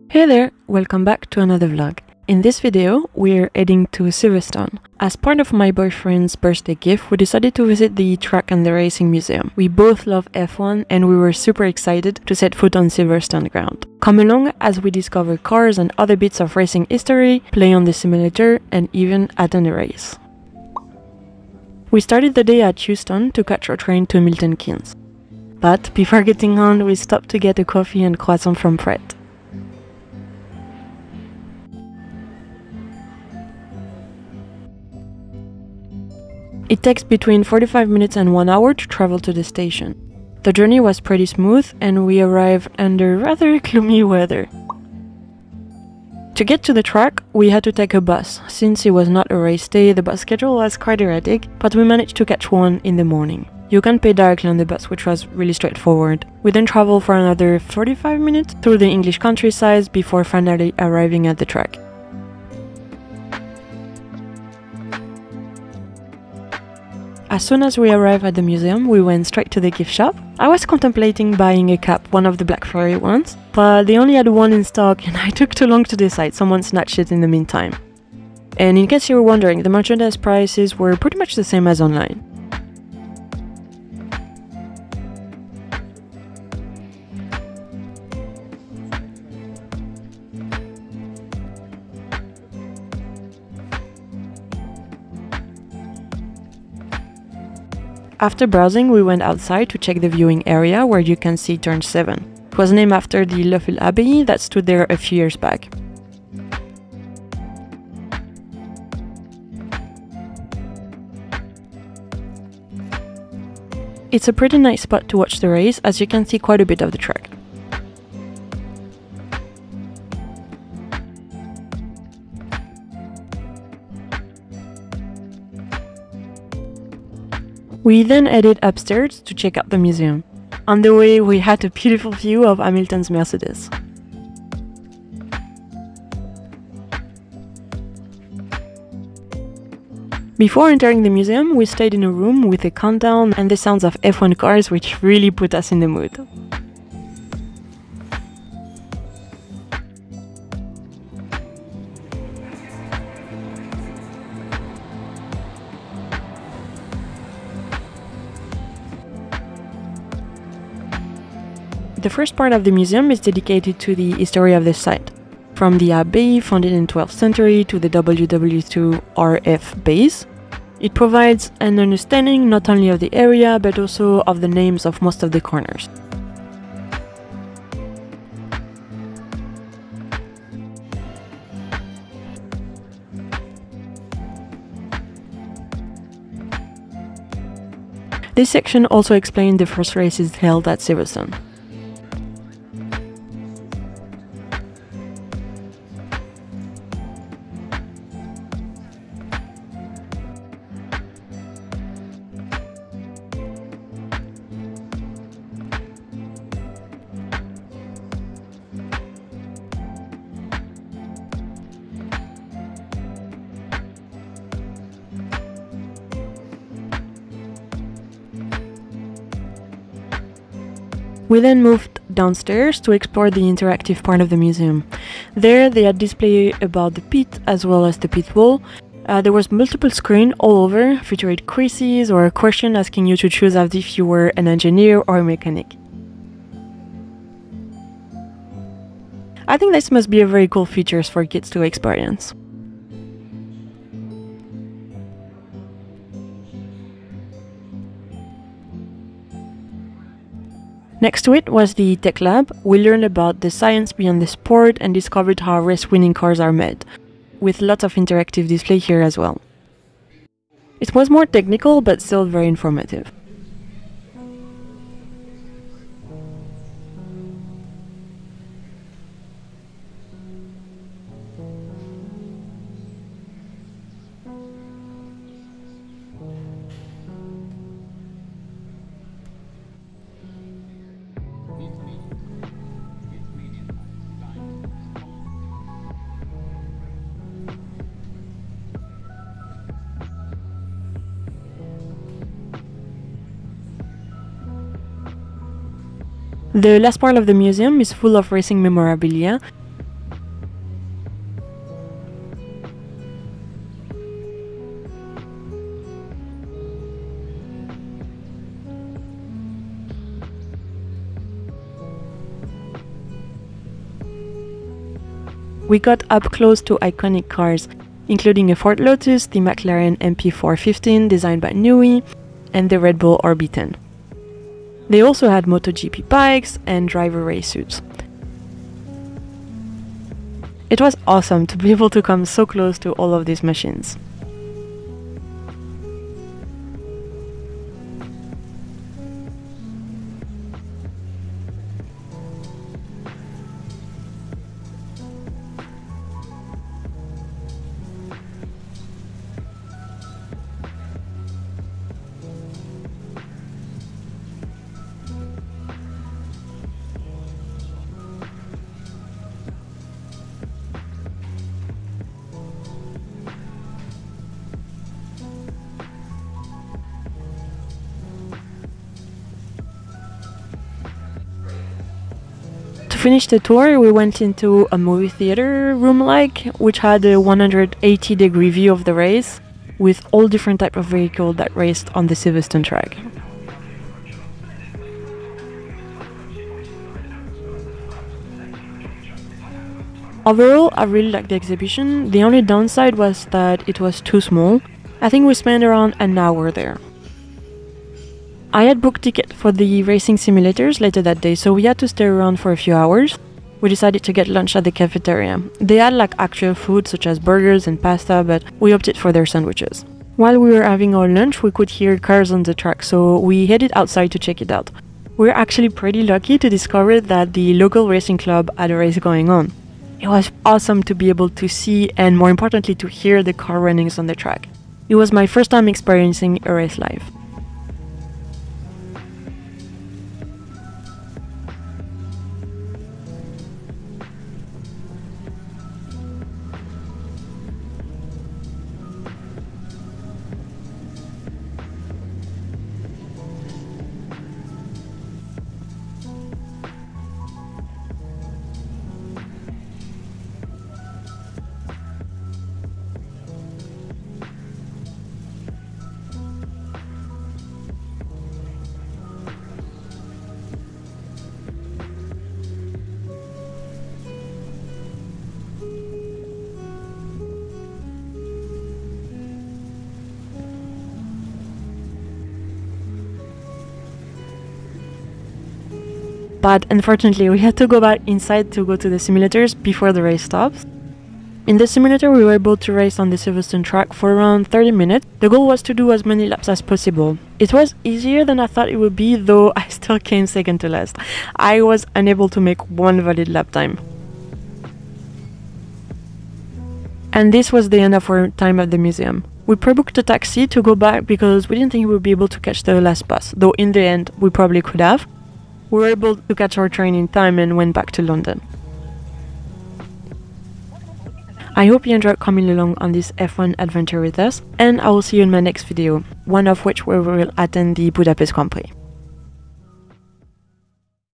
Hey there, welcome back to another vlog. In this video, we're heading to Silverstone. As part of my boyfriend's birthday gift, we decided to visit the track and the racing museum. We both love F1 and we were super excited to set foot on Silverstone ground. Come along as we discover cars and other bits of racing history, play on the simulator and even attend a race. We started the day at Houston to catch our train to Milton Keynes. But before getting on, we stopped to get a coffee and croissant from Fred. It takes between 45 minutes and 1 hour to travel to the station. The journey was pretty smooth and we arrived under rather gloomy weather. To get to the track, we had to take a bus. Since it was not a race day, the bus schedule was quite erratic, but we managed to catch one in the morning. You can pay directly on the bus, which was really straightforward. We then traveled for another 45 minutes through the English countryside before finally arriving at the track. As soon as we arrived at the museum, we went straight to the gift shop. I was contemplating buying a cap, one of the Black Friday ones, but they only had one in stock and I took too long to decide. Someone snatched it in the meantime. And in case you were wondering, the merchandise prices were pretty much the same as online. After browsing, we went outside to check the viewing area where you can see Turn 7. It was named after the Louvre Abbey that stood there a few years back. It's a pretty nice spot to watch the race, as you can see quite a bit of the track. We then headed upstairs to check out the museum. On the way, we had a beautiful view of Hamilton's Mercedes. Before entering the museum, we stayed in a room with a countdown and the sounds of F1 cars, which really put us in the mood. The first part of the museum is dedicated to the history of the site. From the Abbey, founded in the 12th century, to the WW2 RF base. It provides an understanding not only of the area, but also of the names of most of the corners. This section also explains the first races held at Silverstone. We then moved downstairs to explore the interactive part of the museum. There they had display about the pit as well as the pit wall. There was multiple screens all over, featuring quizzes or a question asking you to choose as if you were an engineer or a mechanic. I think this must be a very cool feature for kids to experience. Next to it was the Tech Lab. We learned about the science beyond the sport and discovered how race-winning cars are made, with lots of interactive display here as well. It was more technical, but still very informative. The last part of the museum is full of racing memorabilia. We got up close to iconic cars, including a Ford Lotus, the McLaren MP415 designed by Newey, and the Red Bull RB10. They also had MotoGP bikes and driver race suits. It was awesome to be able to come so close to all of these machines. To finish the tour, we went into a movie theater room-like, which had a 180-degree view of the race, with all different types of vehicles that raced on the Silverstone track. Overall, I really liked the exhibition. The only downside was that it was too small. I think we spent around an hour there. I had booked tickets for the racing simulators later that day, so we had to stay around for a few hours. We decided to get lunch at the cafeteria. They had like actual food such as burgers and pasta, but we opted for their sandwiches. While we were having our lunch, we could hear cars on the track, so we headed outside to check it out. We were actually pretty lucky to discover that the local racing club had a race going on. It was awesome to be able to see and, more importantly, to hear the car runnings on the track. It was my first time experiencing a race live. But unfortunately, we had to go back inside to go to the simulators before the race stops. In the simulator, we were able to race on the Silverstone track for around 30 minutes. The goal was to do as many laps as possible. It was easier than I thought it would be, though I still came second to last. I was unable to make one valid lap time. And this was the end of our time at the museum. We pre-booked a taxi to go back because we didn't think we would be able to catch the last bus, though in the end we probably could have. We were able to catch our train in time and went back to London. I hope you enjoyed coming along on this F1 adventure with us, and I will see you in my next video, one of which we will attend the Budapest Grand Prix.